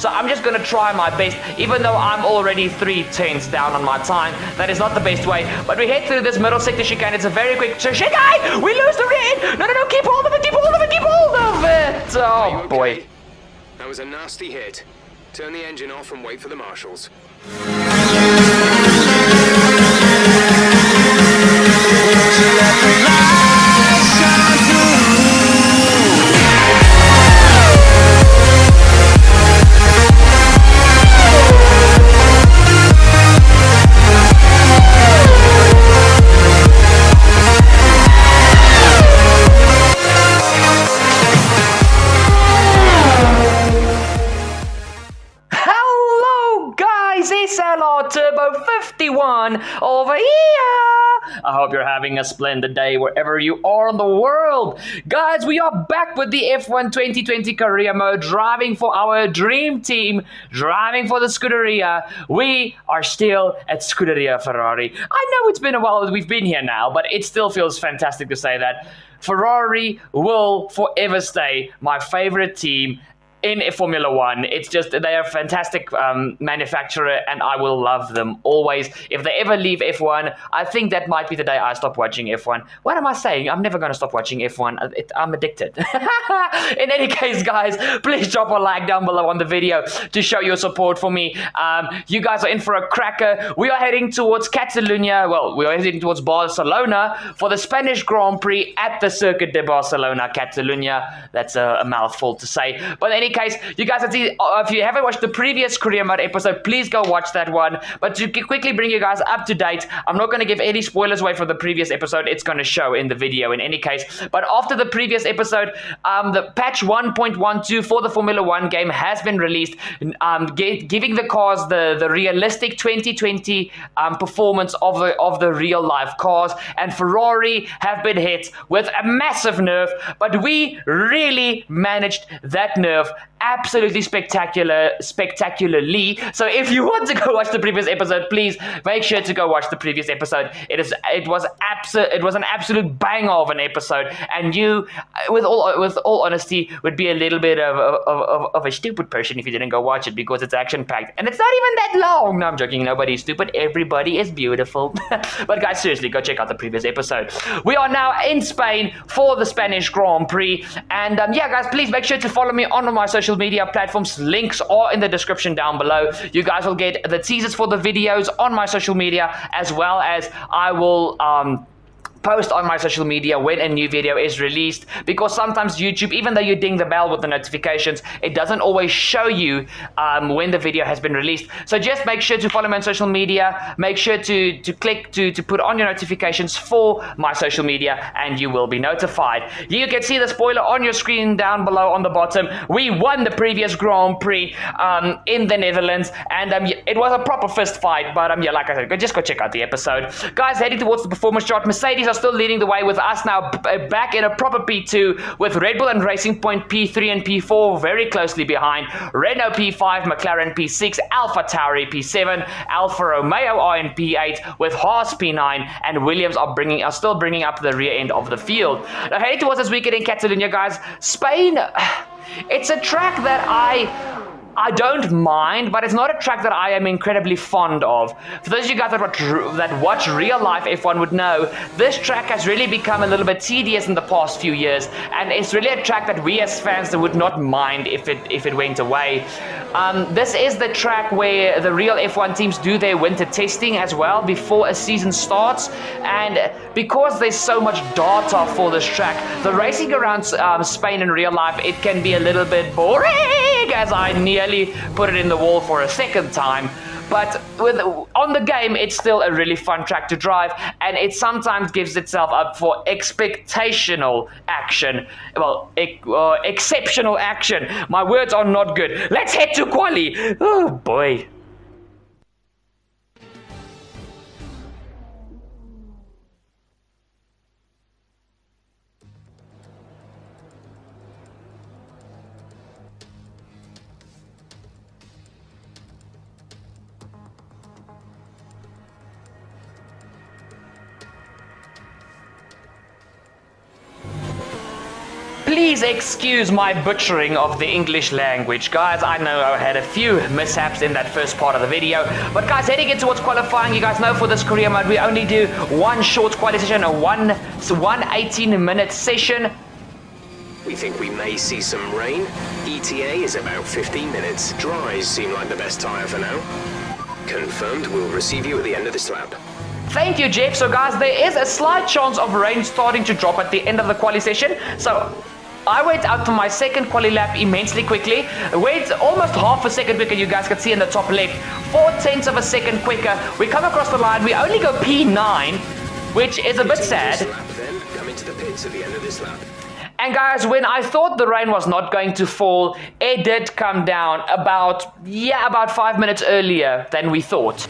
So I'm just going to try my best, even though I'm already 3/10 down on my time. That is not the best way. But we head through this middle sector chicane. It's a very quick chicane. We lose the red. No, keep hold of it, keep hold of it, keep hold of it. Oh, boy. That was a nasty hit. Turn the engine off and wait for the marshals. Turbo 51 over here. I hope you're having a splendid day wherever you are in the world. Guys, we are back with the F1 2020 career mode, driving for our dream team, driving for the Scuderia. We are still at Scuderia Ferrari. I know it's been a while that we've been here now, but it still feels fantastic to say that. Ferrari will forever stay my favorite team in Formula One. It's just, they are a fantastic manufacturer, and I will love them always. If they ever leave F1, I think that might be the day I stop watching F1. What am I saying? I'm never going to stop watching F1. I'm addicted. In any case, guys, please drop a like down below on the video to show your support for me. You guys are in for a cracker. We are heading towards Catalonia. Well, we are heading towards Barcelona for the Spanish Grand Prix at the Circuit de Barcelona, Catalonia. That's a mouthful to say. But in any case, you guys can see, if you haven't watched the previous career mode episode, please go watch that one. But to quickly bring you guys up to date, I'm not going to give any spoilers away from the previous episode. It's going to show in the video in any case. But after the previous episode, the patch 1.12 for the Formula One game has been released, giving the cars the realistic 2020 performance of the real life cars. And Ferrari have been hit with a massive nerf, but we really managed that nerf absolutely spectacularly. So if you want to go watch the previous episode, please make sure to go watch the previous episode. It was an absolute banger of an episode, and you, with all honesty, would be a little bit of a stupid person if you didn't go watch it, because it's action packed and it's not even that long. No, I'm joking. Nobody's stupid. Everybody is beautiful. But guys, seriously, go check out the previous episode. We are now in Spain for the Spanish Grand Prix, and yeah, guys, please make sure to follow me on my social media platforms. Links are in the description down below. You guys will get the teasers for the videos on my social media, as well as I will post on my social media when a new video is released, because sometimes YouTube, even though you ding the bell with the notifications, it doesn't always show you when the video has been released. So just make sure to follow me on social media. Make sure to click to put on your notifications for my social media, and you will be notified. You can see the spoiler on your screen down below on the bottom. We won the previous Grand Prix in the Netherlands, and it was a proper fist fight, but yeah, like I said, just go check out the episode. Guys, heading towards the performance chart, Mercedes are still leading the way, with us now back in a proper P2, with Red Bull and Racing Point P3 and P4 very closely behind, Renault P5, McLaren P6, Alpha Tauri P7, Alfa Romeo are in P8, with Haas P9, and Williams are still bringing up the rear end of the field. Now heading towards this weekend in Catalonia, guys, Spain, it's a track that I don't mind, but it's not a track that I am incredibly fond of. For those of you guys that watch real life F1 would know, this track has really become a little bit tedious in the past few years, and it's really a track that we as fans would not mind if it went away. This is the track where the real F1 teams do their winter testing as well before a season starts, and because there's so much data for this track, the racing around Spain in real life, it can be a little bit boring, as I nearly put it in the wall for a second time. But on the game, it's still a really fun track to drive, and it sometimes gives itself up for exceptional action. Well, exceptional action. My words are not good. Let's head to quali. Oh boy. Please excuse my butchering of the English language, guys. I know I had a few mishaps in that first part of the video. But guys, heading in towards qualifying, you guys know for this career mode, we only do one short quali session, one 18-minute session. We think we may see some rain. ETA is about 15 minutes. Dries seem like the best tyre for now. Confirmed, we'll receive you at the end of this lap. Thank you, Jeff. So guys, there is a slight chance of rain starting to drop at the end of the quali session. So I went out to my second quali lap immensely quickly. Went almost half a second quicker, you guys can see in the top left. 4/10 of a second quicker. We come across the line, we only go P9, which is a bit sad. Lap, then come into the pits at the end of this lap. And guys, when I thought the rain was not going to fall, it did come down about 5 minutes earlier than we thought.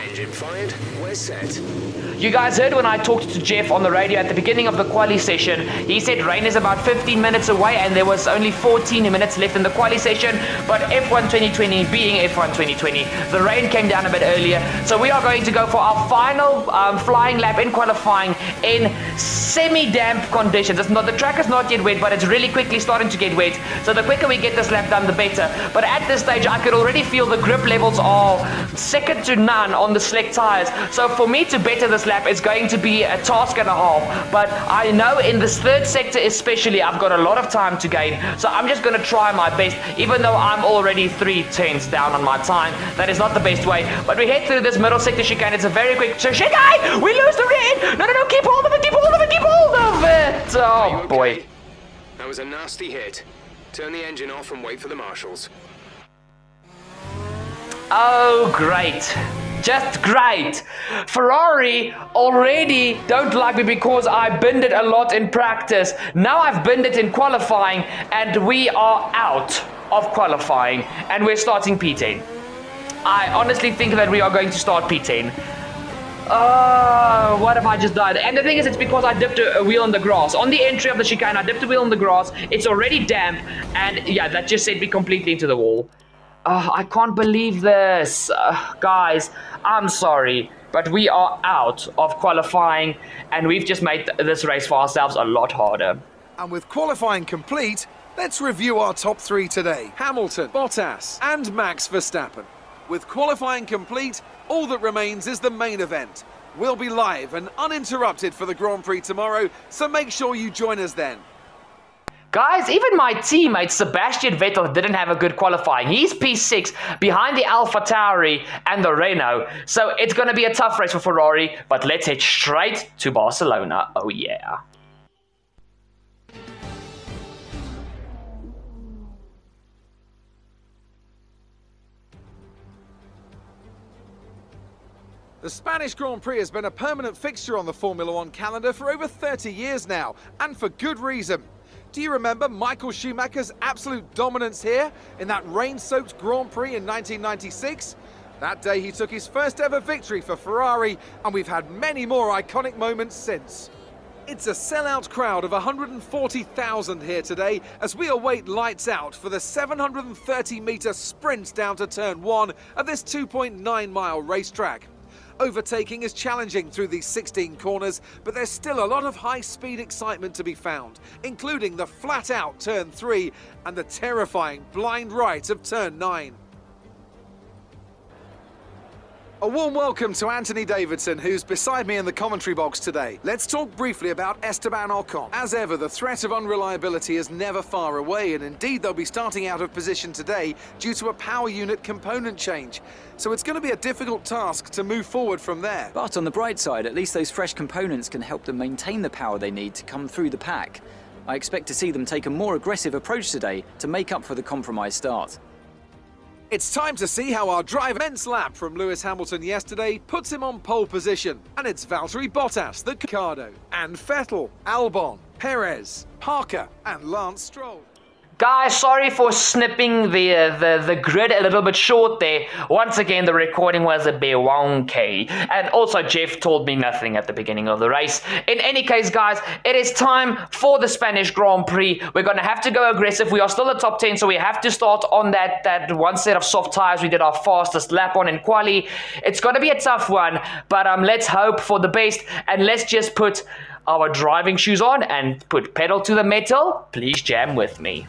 Engine fired, we're set. You guys heard when I talked to Jeff on the radio at the beginning of the quali session, he said rain is about 15 minutes away and there was only 14 minutes left in the quali session, but F1 2020 being F1 2020, the rain came down a bit earlier, so we are going to go for our final flying lap in qualifying in semi-damp conditions. The track is not yet wet, but it's really quickly starting to get wet, so the quicker we get this lap done, the better. But at this stage, I could already feel the grip levels are second to none on the slick tires, so for me to better this lap is going to be a task and a half, but I know in this third sector especially I've got a lot of time to gain, so I'm just going to try my best, even though I'm already 3/10 down on my time. That is not the best way, but we head through this middle sector chicane. It's a very quick chicane. We lose the red. No, keep hold of it, keep hold of it, keep hold of it. Oh Okay? boy. That was a nasty hit. Turn the engine off and wait for the marshals. Oh great. Just great. Ferrari already don't like me because I binned it a lot in practice. Now I've binned it in qualifying and we are out of qualifying and we're starting P10. I honestly think that we are going to start P10. Oh, what if I just died? And the thing is, it's because I dipped a wheel in the grass. On the entry of the chicane, I dipped a wheel in the grass. It's already damp and yeah, that just sent me completely into the wall. I can't believe this. Guys, I'm sorry, but we are out of qualifying and we've just made this race for ourselves a lot harder. And with qualifying complete, let's review our top three today. Hamilton, Bottas, and Max Verstappen. With qualifying complete, all that remains is the main event. We'll be live and uninterrupted for the Grand Prix tomorrow, so make sure you join us then. Guys, even my teammate Sebastian Vettel didn't have a good qualifying. He's P6 behind the AlphaTauri and the Renault. So it's going to be a tough race for Ferrari, but let's head straight to Barcelona. Oh yeah. The Spanish Grand Prix has been a permanent fixture on the Formula One calendar for over 30 years now, and for good reason. Do you remember Michael Schumacher's absolute dominance here in that rain-soaked Grand Prix in 1996? That day he took his first ever victory for Ferrari, and we've had many more iconic moments since. It's a sellout crowd of 140,000 here today as we await lights out for the 730-metre sprint down to turn 1 of this 2.9-mile racetrack. Overtaking is challenging through these 16 corners, but there's still a lot of high-speed excitement to be found, including the flat-out turn 3 and the terrifying blind right of turn 9. A warm welcome to Anthony Davidson, who's beside me in the commentary box today. Let's talk briefly about Esteban Ocon. As ever, the threat of unreliability is never far away, and indeed they'll be starting out of position today due to a power unit component change. So it's going to be a difficult task to move forward from there. But on the bright side, at least those fresh components can help them maintain the power they need to come through the pack. I expect to see them take a more aggressive approach today to make up for the compromised start. It's time to see how our immense lap from Lewis Hamilton yesterday puts him on pole position. And it's Valtteri Bottas, the Ricardo, and Vettel, Albon, Perez, Parker, and Lance Stroll. Guys, sorry for snipping the grid a little bit short there. Once again, the recording was a bit wonky. And also, Jeff told me nothing at the beginning of the race. In any case, guys, it is time for the Spanish Grand Prix. We're going to have to go aggressive. We are still the top 10, so we have to start on that one set of soft tires we did our fastest lap on in quali. It's going to be a tough one, but let's hope for the best, and let's just put our driving shoes on and put pedal to the metal. Please jam with me.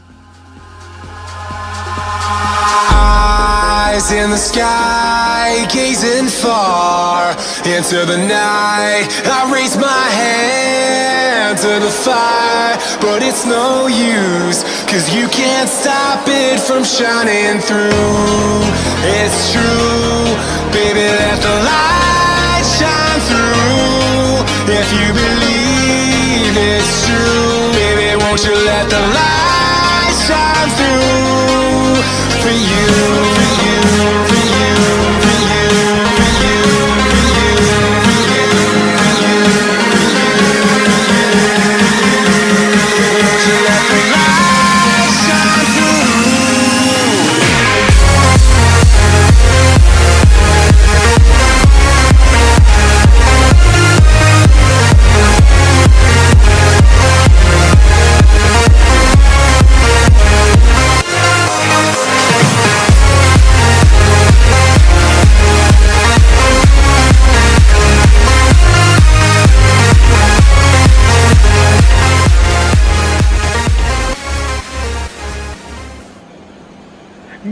Eyes in the sky, gazing far into the night. I raise my hand to the fire, but it's no use, 'cause you can't stop it from shining through. It's true, baby, let the light shine through. If you believe it's true, baby, won't you let the light shine through for you, for you, for you, for you, for you, for you, for you, for you, won't you let the light shine through?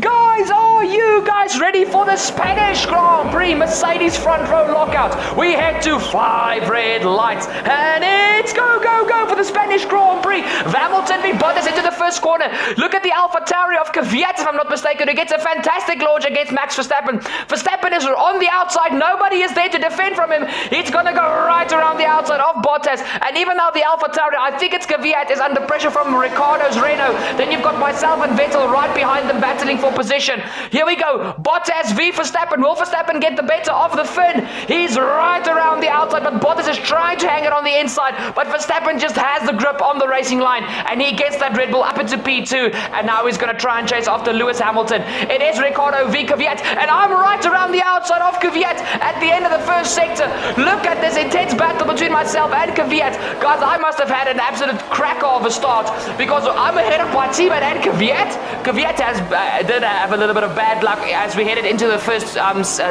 Guys, are you guys ready for the Spanish Grand Prix Mercedes front row lockout? We head to 5 red lights and it's go, go, go for the Spanish Grand Prix. Hamilton v Bottas into the first corner. Look at the AlphaTauri of Kvyat, if I'm not mistaken, who gets a fantastic launch against Max Verstappen. Verstappen is on the outside. Nobody is there to defend from him. It's going to go right around the outside of Bottas. And even now the AlphaTauri, I think it's Kvyat, is under pressure from Ricciardo's Renault. Then you've got myself and Vettel right behind them battling for position. Here we go. Bottas v Verstappen. Will Verstappen get the better of the Finn? He's right around the outside, but Bottas is trying to hang it on the inside. But Verstappen just has the grip on the racing line, and he gets that Red Bull up into P2. And now he's going to try and chase after Lewis Hamilton. It is Ricciardo v Kvyat, and I'm right around the outside of Kvyat at the end of the first sector. Look at this intense battle between myself and Kvyat. Guys, I must have had an absolute cracker of a start, because I'm ahead of my teammate and Kvyat. Kvyat did have a little bit of bad luck as we headed into the first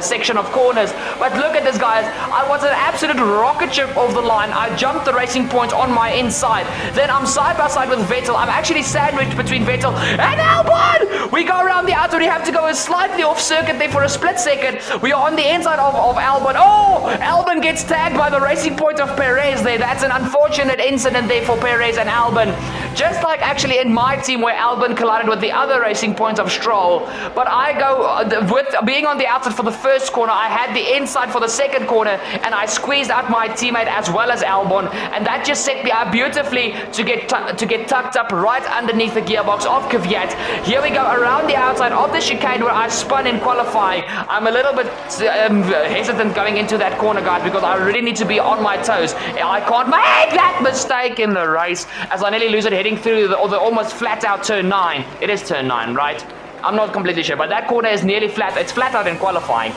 section of corners. But look at this, guys. I was an absolute rocket ship off the line. I jumped the racing point on my inside. Then I'm side by side with Vettel. I'm actually sandwiched between Vettel and Albon. We go around the outside. We have to go slightly off circuit there for a split second. We are on the inside of Albon. Oh, Albon gets tagged by the racing point of Perez there. That's an unfortunate incident there for Perez and Albon. Just like actually in my team where Albon collided with the other racing points of Stroll. But I go, with being on the outside for the first corner, I had the inside for the second corner, and I squeezed out my teammate as well as Albon, and that just set me up beautifully to get tucked up right underneath the gearbox of Kvyat. Here we go around the outside of the chicane where I spun in qualifying. I'm a little bit hesitant going into that corner, guys, because I really need to be on my toes. I can't make that mistake in the race as I nearly lose it heading through the almost flat out turn 9. It is turn 9, right? I'm not completely sure, but that corner is nearly flat. It's flat out in qualifying,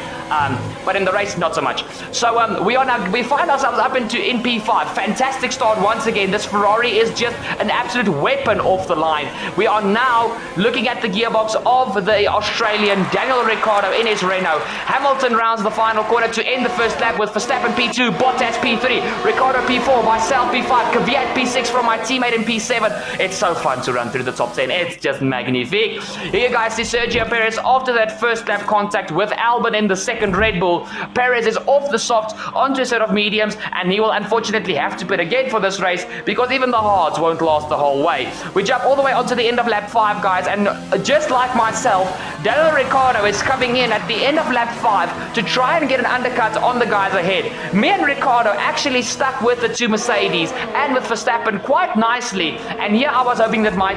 but in the race, not so much. So we find ourselves up in P5. Fantastic start once again. This Ferrari is just an absolute weapon off the line. We are now looking at the gearbox of the Australian Daniel Ricciardo in his Renault. Hamilton rounds the final corner to end the first lap with Verstappen P2, Bottas P3, Ricciardo P4, myself P5, Kvyat P6 from my teammate in P7. It's so fun to run through the top 10. It's just magnifique. Here, guys. Sergio Perez after that first lap contact with Albon in the second Red Bull. Perez is off the softs onto a set of mediums, and he will unfortunately have to pit again for this race because even the hards won't last the whole way. We jump all the way onto the end of lap 5, guys, and just like myself, Daniel Ricciardo is coming in at the end of lap 5 to try and get an undercut on the guys ahead. Me and Ricciardo actually stuck with the two Mercedes and with Verstappen quite nicely, and here I was hoping that my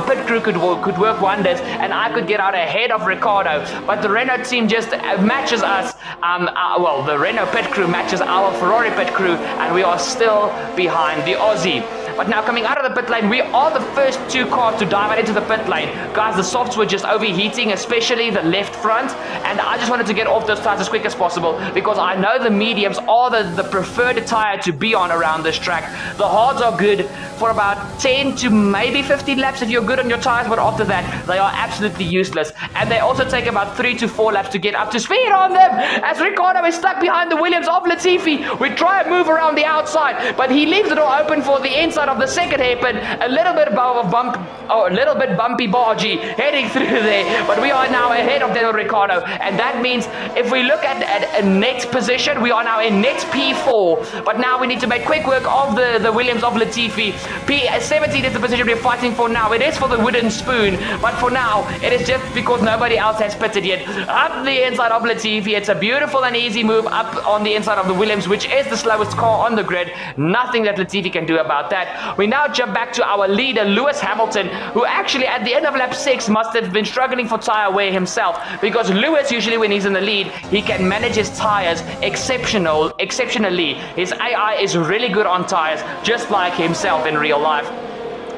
pit crew could work wonders and I could get out ahead of Ricciardo, but the Renault team just matches us. The Renault pit crew matches our Ferrari pit crew, and we are still behind the Aussie. But now coming out of the pit lane, we are the first 2 cars to dive into the pit lane. Guys, the softs were just overheating, especially the left front, and I just wanted to get off those tires as quick as possible because I know the mediums are the preferred tire to be on around this track. The hards are good for about 10 to maybe 15 laps if you're good on your tires, but after that, they are absolutely useless. And they also take about 3 to 4 laps to get up to speed on them, as Ricciardo is stuck behind the Williams of Latifi. We try and move around the outside, but he leaves the door open for the inside of the second hairpin. A little bit bumpy bargy heading through there, but we are now ahead of Daniel Ricciardo, and that means if we look at a net position, we are now in net P4, but now we need to make quick work of the Williams of Latifi. P17 is the position we're fighting for now. It is for the wooden spoon, but for now, it is just because nobody else has pitted yet. Up the inside of Latifi, it's a beautiful and easy move up on the inside of the Williams, which is the slowest car on the grid. Nothing that Latifi can do about that. We now jump back to our leader, Lewis Hamilton, who actually at the end of lap 6 must have been struggling for tire wear himself, because Lewis usually when he's in the lead, he can manage his tires exceptionally. His AI is really good on tires, just like himself in real life.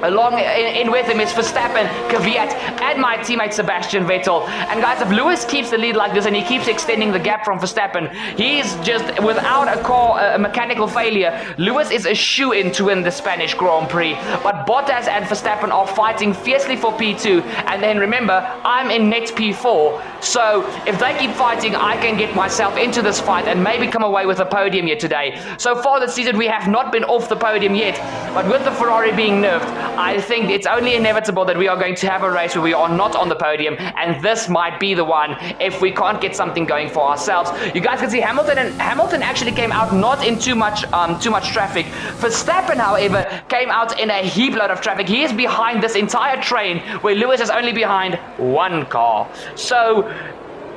Along in with him is Verstappen, Kvyat, and my teammate Sebastian Vettel. And guys, if Lewis keeps the lead like this and he keeps extending the gap from Verstappen, he's just, without a mechanical failure, Lewis is a shoo-in to win the Spanish Grand Prix. But Bottas and Verstappen are fighting fiercely for P2. And then remember, I'm in net P4. So if they keep fighting, I can get myself into this fight and maybe come away with a podium here today. So far this season, we have not been off the podium yet. But with the Ferrari being nerfed, I think it's only inevitable that we are going to have a race where we are not on the podium, and this might be the one if we can't get something going for ourselves. You guys can see Hamilton actually came out not in too much traffic. Verstappen, however, came out in a heap load of traffic. He is behind this entire train, where Lewis is only behind one car. So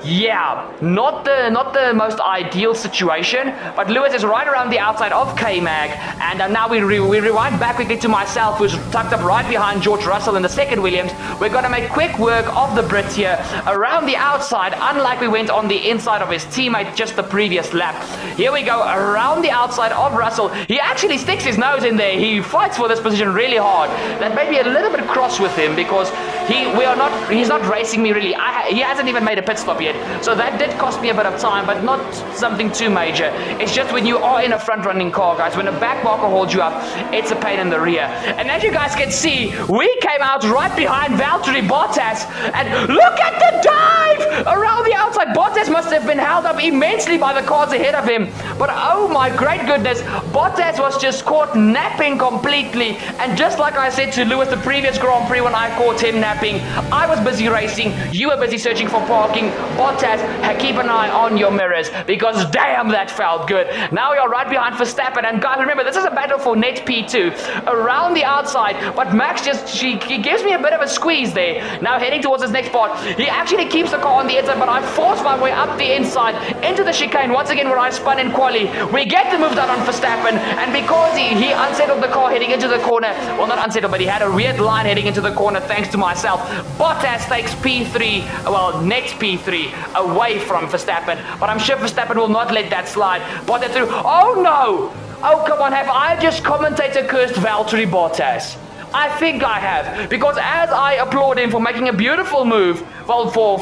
yeah, not the most ideal situation, but Lewis is right around the outside of K-Mag, and now we rewind back quickly to myself, who's tucked up right behind George Russell in the second Williams. We're going to make quick work of the Brit here around the outside, unlike we went on the inside of his teammate just the previous lap. Here we go, around the outside of Russell. He actually sticks his nose in there. He fights for this position really hard. That may be a little bit cross with him because he's not racing me really. He hasn't even made a pit stop yet. So that did cost me a bit of time, but not something too major. It's just when you are in a front-running car, guys, when a back marker holds you up, it's a pain in the rear. And as you guys can see, we came out right behind Valtteri Bottas, and look at the dive around the outside. Bottas must have been held up immensely by the cars ahead of him, but oh my great goodness, Bottas was just caught napping completely. And just like I said to Lewis the previous Grand Prix when I caught him napping, I was busy racing, you were busy searching for parking. Bottas, keep an eye on your mirrors, because damn, that felt good. Now we are right behind Verstappen, and guys, remember, this is a battle for net P2 around the outside, but Max he gives me a bit of a squeeze there. Now heading towards his next spot, he actually keeps the car on the inside, but I force my way up the inside into the chicane once again where I spun in quali. We get the move done on Verstappen, and because he unsettled the car heading into the corner, well, not unsettled, but he had a weird line heading into the corner thanks to myself, Bottas takes P3, well, net P3 away from Verstappen, but I'm sure Verstappen will not let that slide. Bottas through. Oh no! Oh come on, have I just commentator cursed Valtteri Bottas? I think I have, because as I applaud him for making a beautiful move, well, for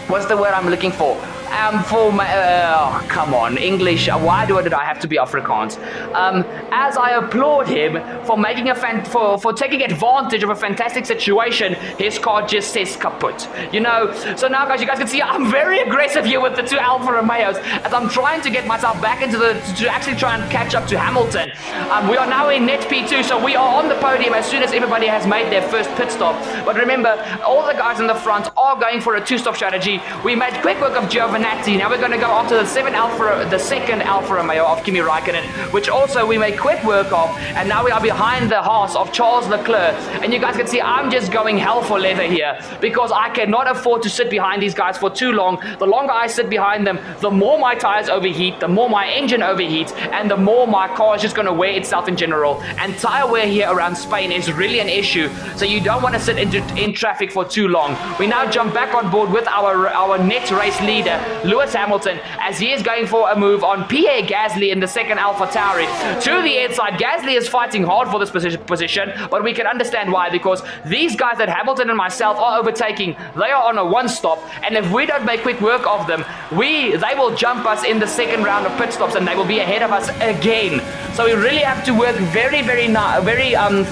what's the word I'm looking for? Come on, English, why did I have to be Afrikaans? As I applaud him for making for taking advantage of a fantastic situation, his car just says kaput. You know, so now guys, you guys can see I'm very aggressive here with the two Alfa Romeos as I'm trying to get myself back into to actually try and catch up to Hamilton. We are now in net P2, so we are on the podium as soon as everybody has made their first pit stop. But remember, all the guys in the front are going for a two-stop strategy. We made quick work of Giovinazzi. Now we're going to go after the second Alfa Romeo of Kimi Raikkonen, which also we make quick work of, and now we are behind the Haas of Charles Leclerc. And you guys can see I'm just going hell for leather here, because I cannot afford to sit behind these guys for too long. The longer I sit behind them, the more my tires overheat, the more my engine overheats, and the more my car is just going to wear itself in general. And tire wear here around Spain is really an issue, so you don't want to sit in traffic for too long. We now jump back on board with our net race leader, Lewis Hamilton, as he is going for a move on Pierre Gasly in the second AlphaTauri to the inside. Gasly is fighting hard for this position, but we can understand why, because these guys that Hamilton and myself are overtaking, they are on a one stop, and if we don't make quick work of them, they will jump us in the second round of pit stops, and they will be ahead of us again. So we really have to work very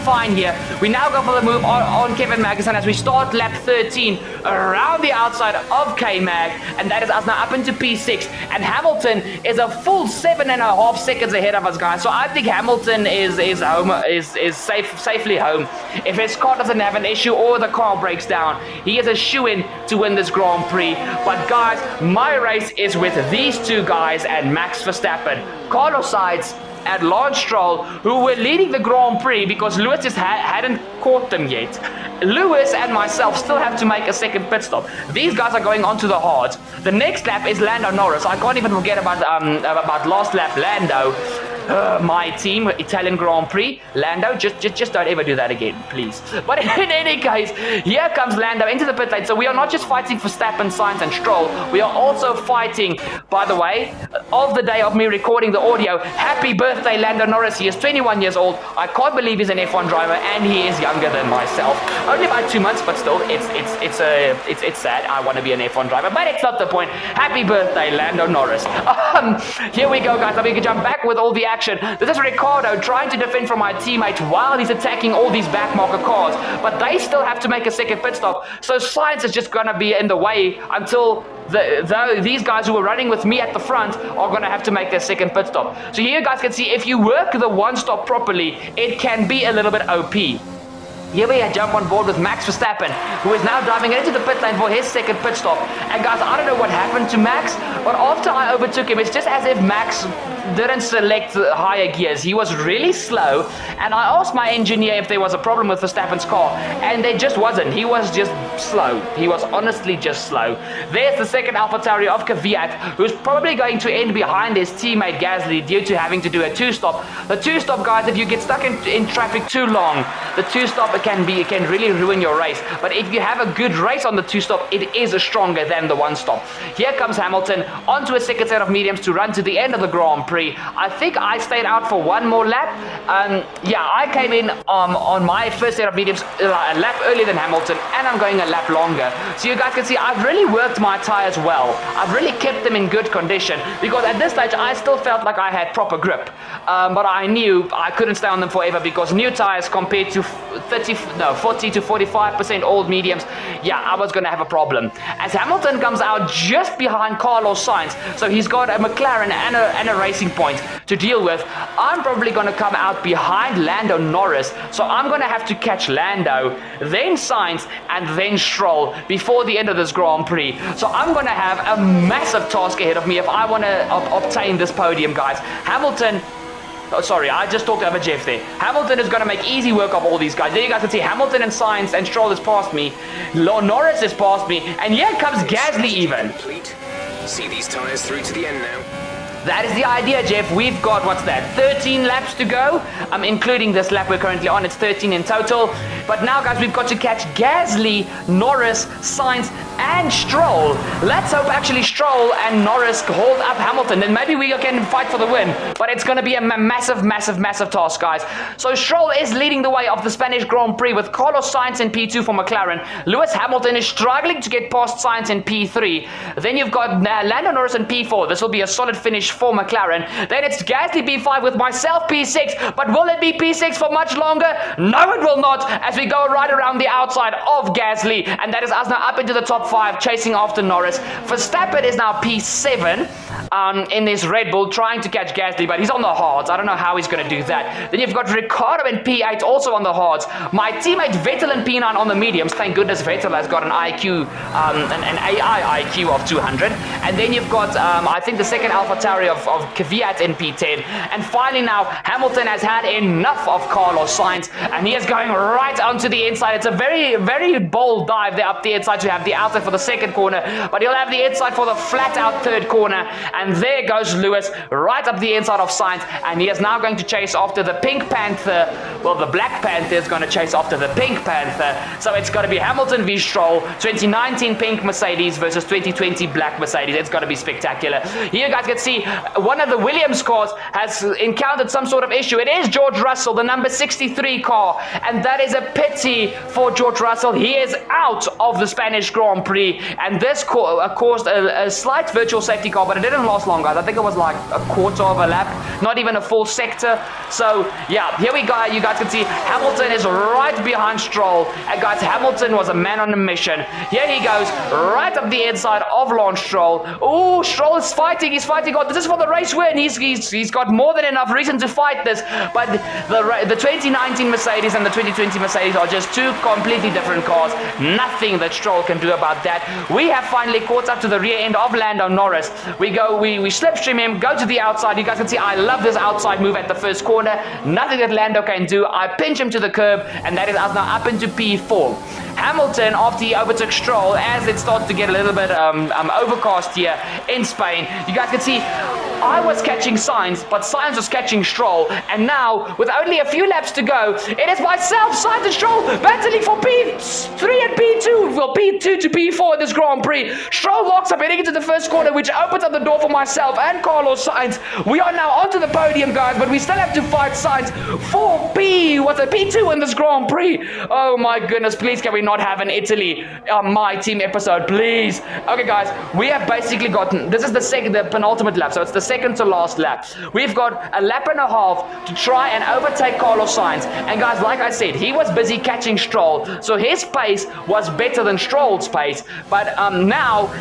fine here. We now go for the move on Kevin Magnussen as we start lap 13 around the outside of K-Mag, and that is us now up into P6, and Hamilton is a full 7.5 seconds ahead of us, guys. So I think Hamilton is safely home. If his car doesn't have an issue or the car breaks down, he is a shoo-in to win this Grand Prix. But guys, my race is with these two guys and Max Verstappen, Carlos Sainz and Lance Stroll, who were leading the Grand Prix because Lewis just hadn't caught them yet. Lewis and myself still have to make a second pit stop. These guys are going onto the hards. The next lap is Lando Norris. I can't even forget about last lap Lando. My team, Italian Grand Prix. Lando, just don't ever do that again, please. But in any case, here comes Lando into the pit lane. So we are not just fighting for Verstappen, Sainz, and Stroll. We are also fighting, by the way, of the day of me recording the audio. Happy birthday, Lando Norris. He is 21 years old. I can't believe he's an F1 driver, and he is younger than myself. Only about 2 months, but still, it's sad. I want to be an F1 driver, but it's not the point. Happy birthday, Lando Norris. Here we go, guys. We can jump back with all the action. This is Ricciardo trying to defend from my teammate while he's attacking all these backmarker cars, but they still have to make a second pit stop. So Sainz is just going to be in the way until these guys who are running with me at the front are going to have to make their second pit stop. So here you guys can see, if you work the one stop properly, it can be a little bit OP. Here we jump on board with Max Verstappen, who is now driving into the pit lane for his second pit stop. And guys, I don't know what happened to Max, but after I overtook him, it's just as if Max didn't select higher gears. He was really slow, and I asked my engineer if there was a problem with Verstappen's car, and there just wasn't. He was just slow. He was honestly just slow. There's the second AlphaTauri of Kvyat, who's probably going to end behind his teammate Gasly due to having to do a two-stop. The two-stop, guys, if you get stuck in traffic too long, the two-stop it can really ruin your race. But if you have a good race on the two-stop, it is stronger than the one-stop. Here comes Hamilton onto a second set of mediums to run to the end of the Grand Prix. I think I stayed out for one more lap. I came in on my first set of mediums a lap earlier than Hamilton, and I'm going a lap longer. So you guys can see I've really worked my tires well. I've really kept them in good condition, because at this stage I still felt like I had proper grip. But I knew I couldn't stay on them forever, because new tires compared to 40 to 45% old mediums, I was going to have a problem. As Hamilton comes out just behind Carlos Sainz, so he's got a McLaren and a Racing Point to deal with. I'm probably going to come out behind Lando Norris, so I'm going to have to catch Lando, then Sainz, and then Stroll before the end of this Grand Prix. So I'm going to have a massive task ahead of me if I want to obtain this podium, guys. Hamilton... Oh, sorry, I just talked over Jeff there. Hamilton is going to make easy work of all these guys. There you guys can see Hamilton and Sainz and Stroll is past me. Norris is past me. And here comes Gasly even. Complete. See these tyres through to the end now. That is the idea, Jeff. We've got, 13 laps to go? Including this lap we're currently on. It's 13 in total. But now, guys, we've got to catch Gasly, Norris, Sainz, and Stroll. Let's hope actually Stroll and Norris hold up Hamilton. Then maybe we can fight for the win. But it's going to be a massive task, guys. So Stroll is leading the way of the Spanish Grand Prix with Carlos Sainz in P2 for McLaren. Lewis Hamilton is struggling to get past Sainz in P3. Then you've got Lando Norris in P4. This will be a solid finish for McLaren. Then it's Gasly P5 with myself P6. But will it be P6 for much longer? No, it will not, as we go right around the outside of Gasly. And that is us now up into the top 5, chasing after Norris. Verstappen is now P7 in this Red Bull, trying to catch Gasly, but he's on the hards. I don't know how he's going to do that. Then you've got Ricciardo in P8, also on the hards. My teammate Vettel in P9 on the mediums. Thank goodness Vettel has got an IQ, an AI IQ of 200. And then you've got, I think, the second AlphaTauri of Kvyat in P10. And finally now, Hamilton has had enough of Carlos Sainz, and he is going right onto the inside. It's a very bold dive there up the inside to have the outer faster for the second corner, but he'll have the inside for the flat-out third corner. And there goes Lewis, right up the inside of Sainz, and he is now going to chase after the Pink Panther. Well, the Black Panther is going to chase after the Pink Panther. So it's going to be Hamilton v Stroll, 2019 Pink Mercedes versus 2020 Black Mercedes. It's going to be spectacular. Here you guys can see one of the Williams cars has encountered some sort of issue. It is George Russell, the number 63 car, and that is a pity for George Russell. He is out of the Spanish Grand Prix, and this caused a slight virtual safety car, but it didn't last long, guys. I think it was like a quarter of a lap, not even a full sector. So yeah, here we go. You guys can see Hamilton is right behind Stroll, and guys, Hamilton was a man on a mission. Here he goes, right up the inside of Lance Stroll. Oh, Stroll is fighting. He's fighting. God, this is for the race win. He's got more than enough reason to fight this. But the 2019 Mercedes and the 2020 Mercedes are just two completely different cars. Nothing that Stroll can do about that. We have finally caught up to the rear end of Lando Norris. We slipstream him, go to the outside. You guys can see I love this outside move at the first corner. Nothing that Lando can do. I pinch him to the curb, and that is us now up into P4. Hamilton, after he overtook Stroll, as it started to get a little bit overcast here in Spain, you guys can see I was catching Sainz, but Sainz was catching Stroll, and now, with only a few laps to go, it is myself, Sainz and Stroll, battling for P3 and P2, well, P2 to P4 in this Grand Prix. Stroll walks up, heading into the first corner, which opens up the door for myself and Carlos Sainz. We are now onto the podium, guys, but we still have to fight Sainz for P2 in this Grand Prix. Oh my goodness, please can we not have an Italy My Team episode, please? Okay, guys, we have basically gotten, this is the penultimate lap, so it's the second to last lap. We've got a lap and a half to try and overtake Carlos Sainz, and guys, like I said, he was busy catching Stroll, so his pace was better than Stroll's pace, but now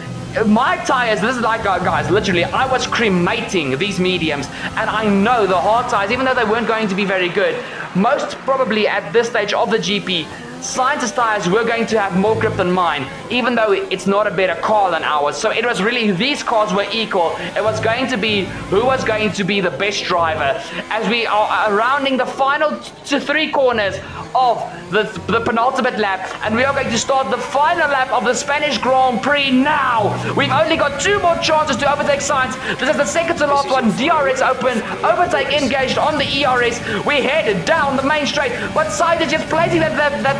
my tires, this is like, guys, literally, I was cremating these mediums, and I know the hard tires, even though they weren't going to be very good, most probably at this stage of the GP, Sainz's tires were going to have more grip than mine, even though it's not a better car than ours. So it was really, these cars were equal. It was going to be who was going to be the best driver. As we are rounding the final three corners of the penultimate lap, and we are going to start the final lap of the Spanish Grand Prix now. We've only got two more chances to overtake Sainz. This is the second to last one. DRS open, overtake engaged on the ERS. We head down the main straight, but Sainz is just placing that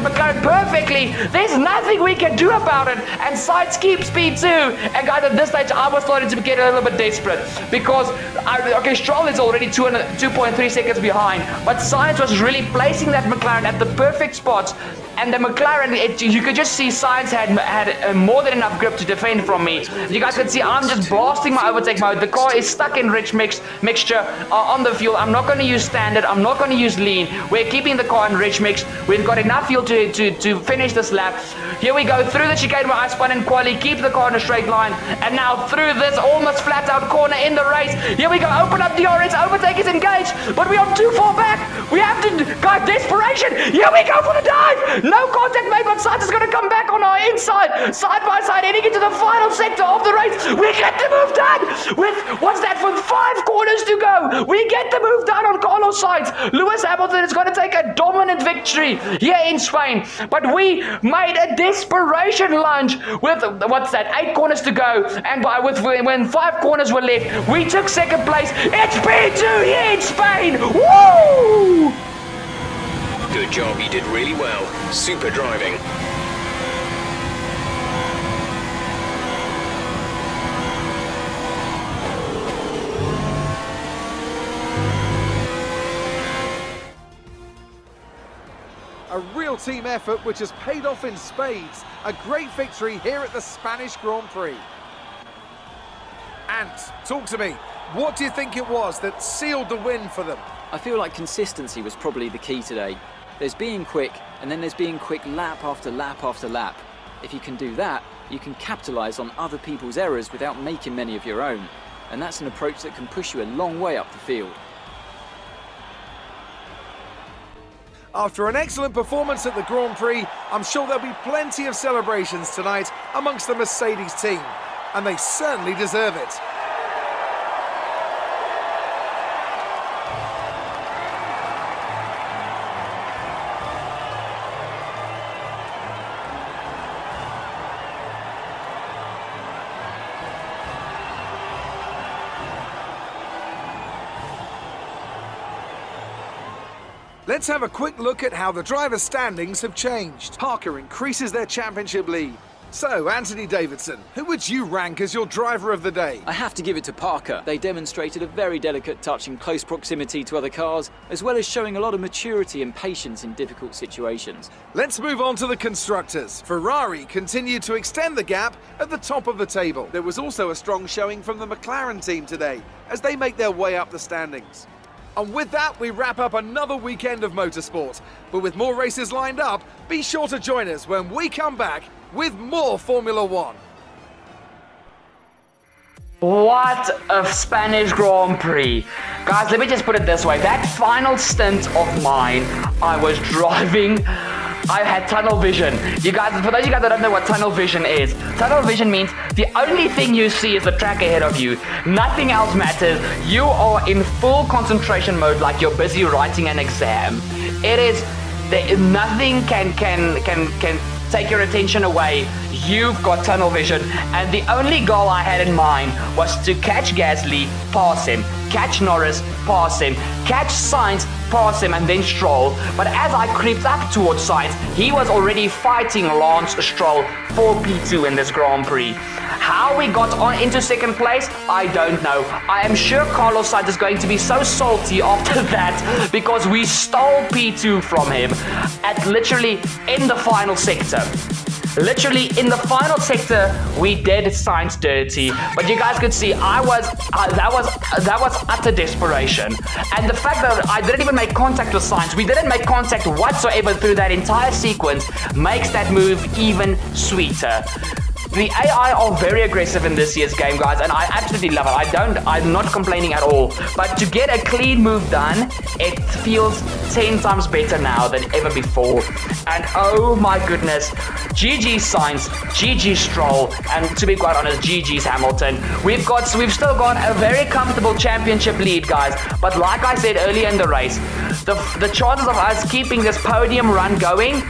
McLaren perfectly. There's nothing we can do about it, and Sainz keeps P2. And guys, at this stage, I was starting to get a little bit desperate because Stroll is already 2.3 seconds behind, but Sainz was really placing that McLaren at the perfect spots, and the McLaren, you could just see Sainz had more than enough grip to defend from me. You guys can see I'm just blasting my overtake mode. The car is stuck in rich mixture on the fuel. I'm not going to use standard. I'm not going to use lean. We're keeping the car in rich mix. We've got enough fuel to finish this lap. Here we go through the chicane where I spun in quali, keep the car in a straight line, and now through this almost flat out corner in the race. Here we go, open up DRS, overtake is engaged, but we are too far back. We have to, guys, desperation. Here we go for the dive. No contact made, but Sainz is going to come back on our inside, side by side, heading into the final sector of the race. We get the move done with, what's that, with 5 corners to go. We get the move done on Carlos Sainz. Lewis Hamilton is going to take a dominant victory here in Spain, but we made a desperation lunge with, what's that, 8 corners to go, and when 5 corners were left, we took second place. It's P2 here in Spain. Woo! Good job, you did really well. Super driving. A real team effort which has paid off in spades. A great victory here at the Spanish Grand Prix. Ant, talk to me. What do you think it was that sealed the win for them? I feel like consistency was probably the key today. There's being quick, and then there's being quick lap after lap after lap. If you can do that, you can capitalise on other people's errors without making many of your own. And that's an approach that can push you a long way up the field. After an excellent performance at the Grand Prix, I'm sure there'll be plenty of celebrations tonight amongst the Mercedes team. And they certainly deserve it. Let's have a quick look at how the driver standings have changed. Parker increases their championship lead. So, Anthony Davidson, who would you rank as your driver of the day? I have to give it to Parker. They demonstrated a very delicate touch in close proximity to other cars, as well as showing a lot of maturity and patience in difficult situations. Let's move on to the constructors. Ferrari continued to extend the gap at the top of the table. There was also a strong showing from the McLaren team today, as they make their way up the standings. And with that, we wrap up another weekend of motorsport. But with more races lined up, be sure to join us when we come back with more Formula One. What a Spanish Grand Prix. Guys, let me just put it this way. That final stint of mine, I was driving, I had tunnel vision. You guys, for those of you guys that don't know what tunnel vision is, tunnel vision means the only thing you see is the track ahead of you. Nothing else matters. You are in full concentration mode like you're busy writing an exam. It is, nothing can take your attention away. You've got tunnel vision, and the only goal I had in mind was to catch Gasly, pass him, catch Norris, pass him, catch Sainz, pass him, and then Stroll. But as I crept up towards Sainz, he was already fighting Lance Stroll for P2 in this Grand Prix. How we got on into second place, I don't know. I am sure Carlos Sainz is going to be so salty after that because we stole P2 from him at literally in the final sector. Literally in the final sector, we did Sainz dirty, but you guys could see that was utter desperation. And the fact that I didn't even make contact with Sainz, we didn't make contact whatsoever through that entire sequence, makes that move even sweeter. The AI are very aggressive in this year's game, guys, and I absolutely love it. I'm not complaining at all. But to get a clean move done, it feels 10 times better now than ever before. And oh my goodness, GG Sainz, GG Stroll, and to be quite honest, GG's Hamilton. We've still got a very comfortable championship lead, guys. But like I said earlier in the race, the chances of us keeping this podium run going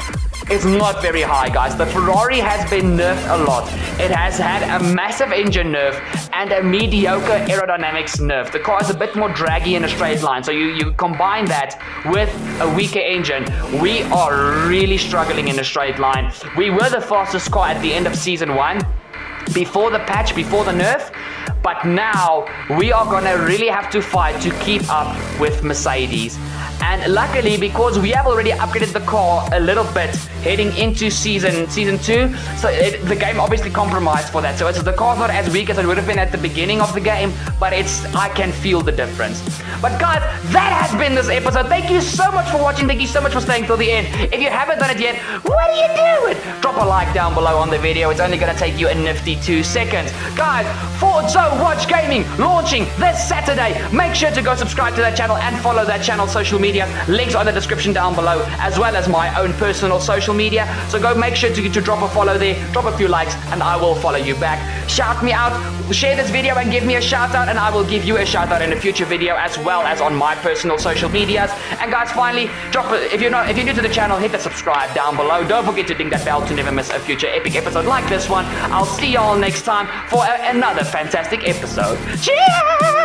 is not very high, guys. The Ferrari has been nerfed a lot. It has had a massive engine nerf and a mediocre aerodynamics nerf. The car is a bit more draggy in a straight line, so you combine that with a weaker engine. We are really struggling in a straight line. We were the fastest car at the end of season 1, before the patch, before the nerf, but now we are gonna really have to fight to keep up with Mercedes. And luckily, because we have already upgraded the car a little bit heading into season 2, so the game obviously compromised for that. So the car's not as weak as it would have been at the beginning of the game, but I can feel the difference. But guys, that has been this episode. Thank you so much for watching. Thank you so much for staying till the end. If you haven't done it yet, what are you doing? Drop a like down below on the video. It's only going to take you a nifty 2 seconds. Guys, Forza Watch Gaming launching this Saturday. Make sure to go subscribe to that channel and follow that channel's social media. Links are in the description down below, as well as my own personal social media. So go make sure to drop a follow there, drop a few likes, and I will follow you back. Shout me out, share this video and give me a shout out, and I will give you a shout out in a future video, as well as on my personal social medias. And guys, finally, if you're new to the channel, hit the subscribe down below. Don't forget to ding that bell to never miss a future epic episode like this one. I'll see y'all next time for another fantastic episode. Cheers!